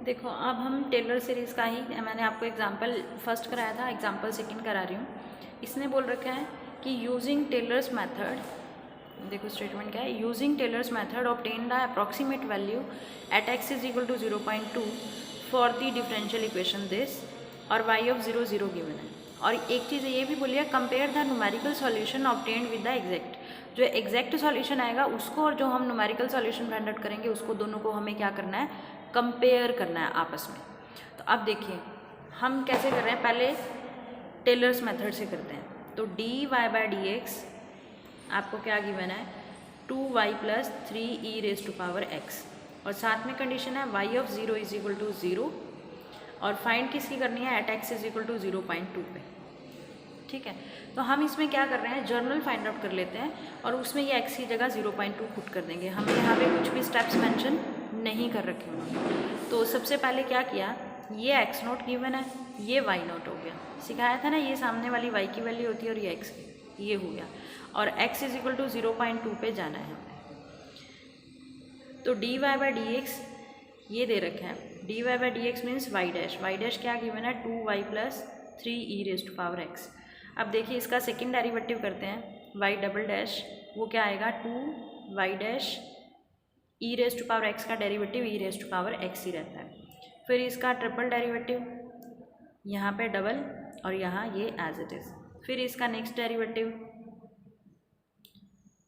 देखो अब हम टेलर सीरीज़ का ही मैंने आपको एग्जांपल फर्स्ट कराया था, एग्जांपल सेकंड करा रही हूँ। इसने बोल रखा है कि यूजिंग टेलर्स मेथड, देखो स्टेटमेंट क्या है, using Taylor's method obtain the approximate value at x is equal to 0.2 for the differential equation this और y ऑफ 0 0 गिवन है। और एक चीज़ ये भी बोलिए, compare the numerical solution obtained with the exact, जो एग्जैक्ट सॉल्यूशन आएगा उसको और जो हम न्यूमेरिकल सॉल्यूशन फाइंड आउट करेंगे उसको, दोनों को हमें क्या करना है, कंपेयर करना है आपस में। तो अब देखिए हम कैसे कर रहे हैं, पहले टेलर्स मेथड से करते हैं। तो dy बाई डी एक्स आपको क्या गिवन है, 2y plus 3e raise to power x, और साथ में कंडीशन है y of 0 is equal to 0, और फाइंड किसकी करनी है, at x is equal to 0.2 पे। ठीक है, तो हम इसमें क्या कर रहे हैं, जर्नल फाइंड आउट कर लेते हैं और उसमें ये x की जगह 0.2 पुट कर देंगे। हम यहाँ पे कुछ भी स्टेप्स मेंशन नहीं कर रखे उन्होंने। तो सबसे पहले क्या किया, ये x नोट गिवन है, ये y नोट हो गया, सिखाया था ना, ये सामने वाली y की वैल्यू होती है और ये x की, ये हो गया, और x इज इक्वल टू 0.2 पे जाना है हमें। तो dy बाई डी एक्स ये दे रखे हैं, dy by d x means y dash क्या गिवन है, 2y plus 3e raise to power x। अब देखिए इसका सेकंड डेरिवेटिव करते हैं, y डबल डैश वो क्या आएगा, 2y dash e raise to power x का derivative e raise to power x ही रहता है। फिर इसका ट्रिपल डेरिवेटिव, यहाँ पे डबल और यहाँ ये एज इट इज़। फिर इसका नेक्स्ट डेरिवेटिव,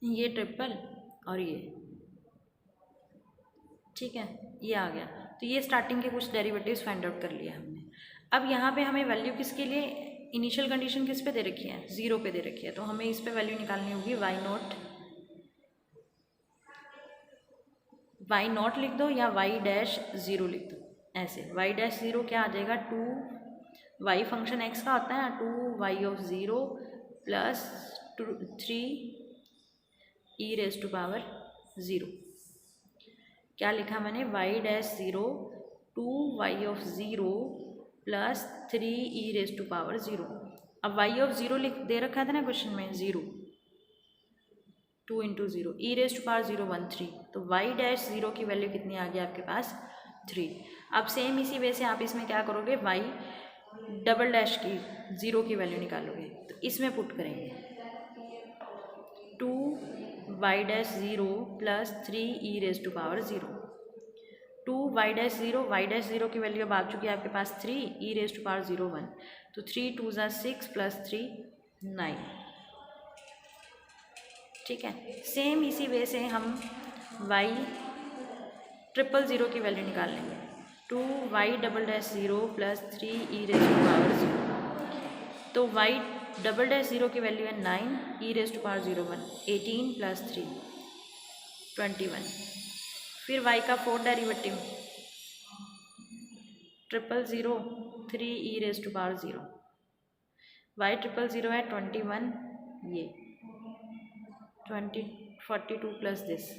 ये ट्रिपल और ये, ठीक है, ये आ गया। तो ये स्टार्टिंग के कुछ डेरिवेटिव्स फाइंड आउट कर लिया हमने। अब यहाँ पे हमें वैल्यू किसके लिए, इनिशियल कंडीशन किस पे दे रखी है, 0 पे दे रखी है, तो हमें इस पे वैल्यू निकालनी होगी, y नॉट लिख दो या y डैश 0 लिख दो, ऐसे y डैश 0 क्या आ जाएगा, 2y फंक्शन x का होता है, 2y of 0 plus 3e raise to power 0। क्या लिखा मैंने, y dash 0 2y of 0 plus 3e raise to power 0। अब y ऑफ 0 लिख दे रखा था ना क्वेश्चन में, 0 2 into 0, e raise to power 0 1 3, तो y डैश 0 की वैल्यू कितनी आ गई आपके पास, 3। अब सेम इसी वे से आप इसमें क्या करोगे, y डबल डैश की 0 की वैल्यू निकालोगे, तो इसमें पुट करेंगे 2y dash 0 plus 3e raise to power 0, 2y dash 0, y dash 0 की वैल्यू अब आ चुकी है आपके पास 3, e रेज टू पावर 0 1, तो 3 2 ज़ा 6 प्लस 3 9। ठीक है, सेम इसी वे से हम y ट्रिपल 0 की वैल्यू निकाल लेंगे, 2y double dash 0 plus 3e raise to power 0, तो y डबल डैश 0 की वैल्यू है 9, e raise to power 0 1, 18 plus 3 21। फिर y का fourth derivative, triple 0 3e raise to power 0, y triple 0 है 21, ये 42 प्लस दिस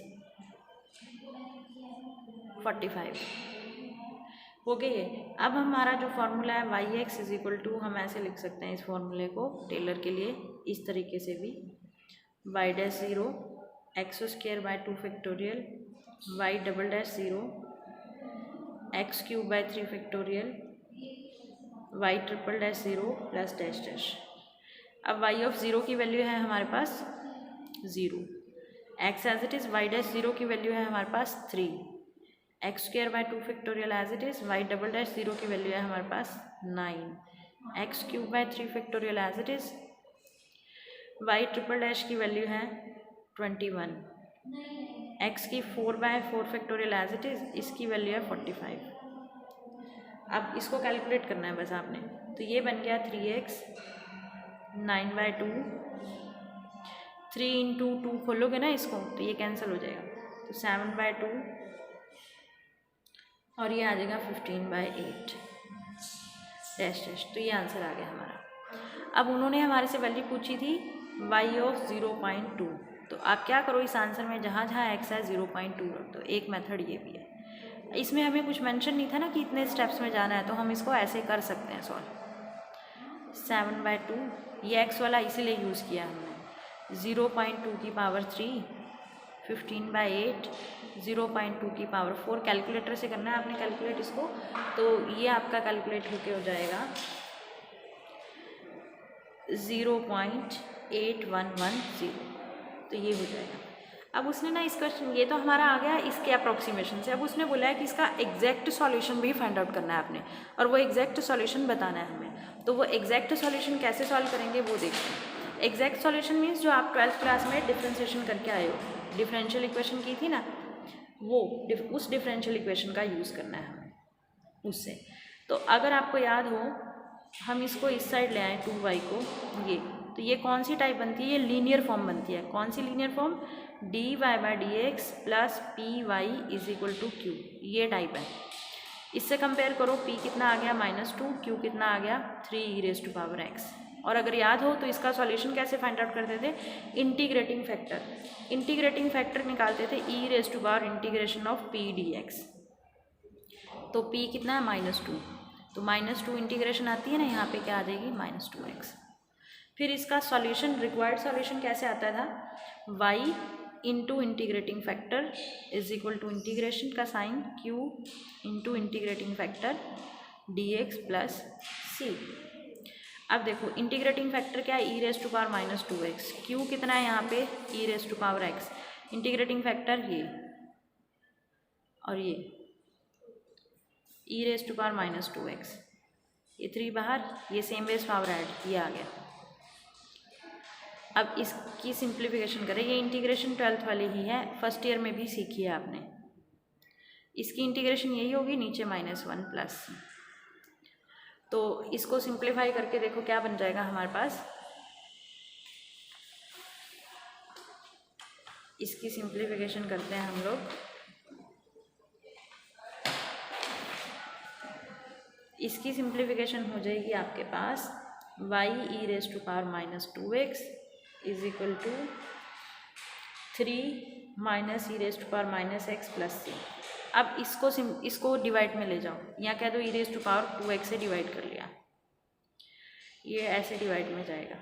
45 हो गई है। अब हमारा जो फॉर्मूला है y x is equal to, हम ऐसे लिख सकते हैं इस फॉर्मूले को टेलर के लिए, इस तरीके से भी, y dash 0 x square by 2 factorial, y double dash 0 x cube by 3 factorial, y triple dash 0 plus dash dash. अब वाई ऑफ 0 की वैल्यू है हमारे पास 0, x as it is, y dash 0 की वैल्यू है हमारे पास 3, x square by 2 factorial as it is, y double dash 0 की वैल्यू है हमारे पास 9, x cube by 3 factorial as it is, y triple dash की वैल्यू है 21, एक्स की 4 by 4 factorial as it is, इसकी वैल्यू है 45। अब इसको कैलकुलेट करना है बस आपने, तो ये बन गया 3x 9 बाय 2, 3 इंटू 2 खोलोगे ना इसको तो ये कैंसिल हो जाएगा, तो 7 बाय 2 और ये आ जाएगा 15 बाय 8 डैश डैश। तो ये आंसर आ गया हमारा। अब उन्होंने हमारे से वैल्यू पूछी थी y ऑफ 0.2, तो आप क्या करो, इस आंसर में जहाँ जहाँ x है 0.2 रख दो। एक मेथड ये भी है, इसमें हमें कुछ मेंशन नहीं था ना कि इतने स्टेप्स में जाना है, तो हम इसको ऐसे कर सकते हैं सॉल्व। 7 बाय 2, ये x वाला इसीलिए यूज़ किया हमने, 0.2 की पावर 3 15/8 0.2 की पावर 4। कैलकुलेटर से करना है आपने कैलकुलेट इसको, तो ये आपका कैलकुलेट होके हो जाएगा 0.8110। तो ये हो जाएगा। अब उसने ना इसका, ये तो हमारा आ गया इसके अप्रॉक्सीमेशन से। अब उसने बोला है कि इसका एग्जैक्ट सॉल्यूशन भी फाइंड आउट करना है आपने, और वो एग्जैक्ट सॉल्यूशन बताना है हमें। तो वो एग्जैक्ट सॉल्यूशन कैसे सॉल्व करेंगे वो देखते हैं। एग्जैक्ट सॉल्यूशन मीन्स जो आप 12th क्लास में डिफ्रेंशिएशन करके आए हो, डिफरेंशियल इक्वेशन की थी ना, वो उस डिफरेंशियल इक्वेशन का यूज़ करना है हमें उससे। तो अगर आपको याद हो, हम इसको इस साइड ले आए 2y को, ये तो ये कौन सी टाइप बनती है? ये लीनियर फॉर्म बनती है। कौन सी linear form? dy/dx plus py is equal to q, ये टाइप है। इससे कंपेयर करो, p कितना आ गया -2, q कितना आ गया 3e⁻x। और अगर याद हो तो इसका सॉल्यूशन कैसे फाइंड आउट करते थे? इंटीग्रेटिंग फैक्टर, इंटीग्रेटिंग फैक्टर निकालते थे e⁻इंटीग्रेशन ऑफ p dx। तो p कितना है -2, तो -2 इंटीग्रेशन आती है ना, यहाँ पे क्या आ जाएगी -2x। फिर इसका सॉल्यूशन, रिक्वायर्ड सॉल्यूशन कैसे आता था? y into integrating factor is equal to integration का sign q into integrating factor dx plus c। अब देखो इंटीग्रेटिंग फैक्टर क्या है? e⁻−2x। q कितना है यहाँ पे? e⁻x। इंटीग्रेटिंग फैक्टर ये और ये e⁻−2x, ये 3 बाहर, ये सेम बेस पावर ऐड, ये आ गया। अब इसकी सिंप्लीफिकेशन करें। ये इंटीग्रेशन 12th वाली ही है, फर्स्ट ईयर में भी सीखी है आपने। इसकी इंटीग्रेशन यही होगी, नीचे -1 प्लस। तो इसको सिंप्लीफाई करके देखो क्या बन जाएगा हमारे पास। इसकी सिंप्लीफिकेशन करते हैं हम लोग। इसकी सिंप्लीफिकेशन हो जाएगी आपके पास y e⁻−2x is equal to 3 e⁻x plus c। अब इसको डिवाइड में ले जाओ, यहाँ कह दो e⁻2x से डिवाइड कर लिया, ये ऐसे डिवाइड में जाएगा।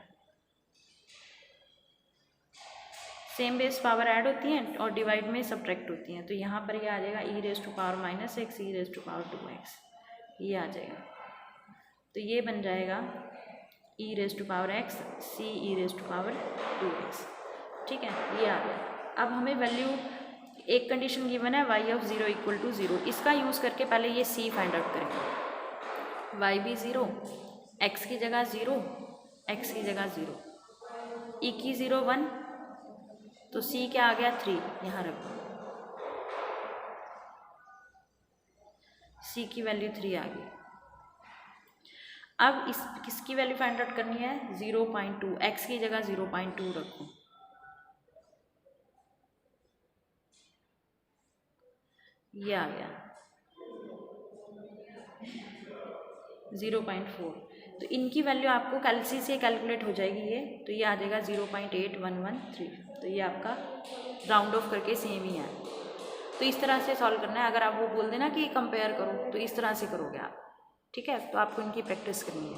सेम बेस पावर ऐड होती हैं और डिवाइड में सब्ट्रैक्ट होती हैं, तो यहाँ पर ये आ जाएगा e⁻−x e⁻2x, ये आ जाएगा। तो ये बन जाएगा e⁻x c e⁻2x। ठीक है, ये आ गया। अब हमें वैल्यू, एक कंडीशन गिवन है y ऑफ 0 इक्वल टू 0, इसका यूज़ करके पहले ये c फाइंड आउट करेंगे। y भी 0, x की जगह 0, x की जगह 0, e की 0 1, तो c क्या आ गया 3, यहाँ रखो, c की वैल्यू 3 आ गई। अब किसकी वैल्यू फाइंड आउट करनी है? 0.2, x की जगह 0.2 रखो, ये आ गया 0.4। तो इनकी वैल्यू आपको कैलसी से कैलकुलेट हो जाएगी ये, तो ये आ जाएगा 0.8113। तो ये आपका राउंड ऑफ करके सेम ही है। तो इस तरह से सॉल्व करना है। अगर आप वो बोल देना कि कंपेयर करो, तो इस तरह से करोगे आप। ठीक है, तो आपको इनकी प्रैक्टिस करनी है।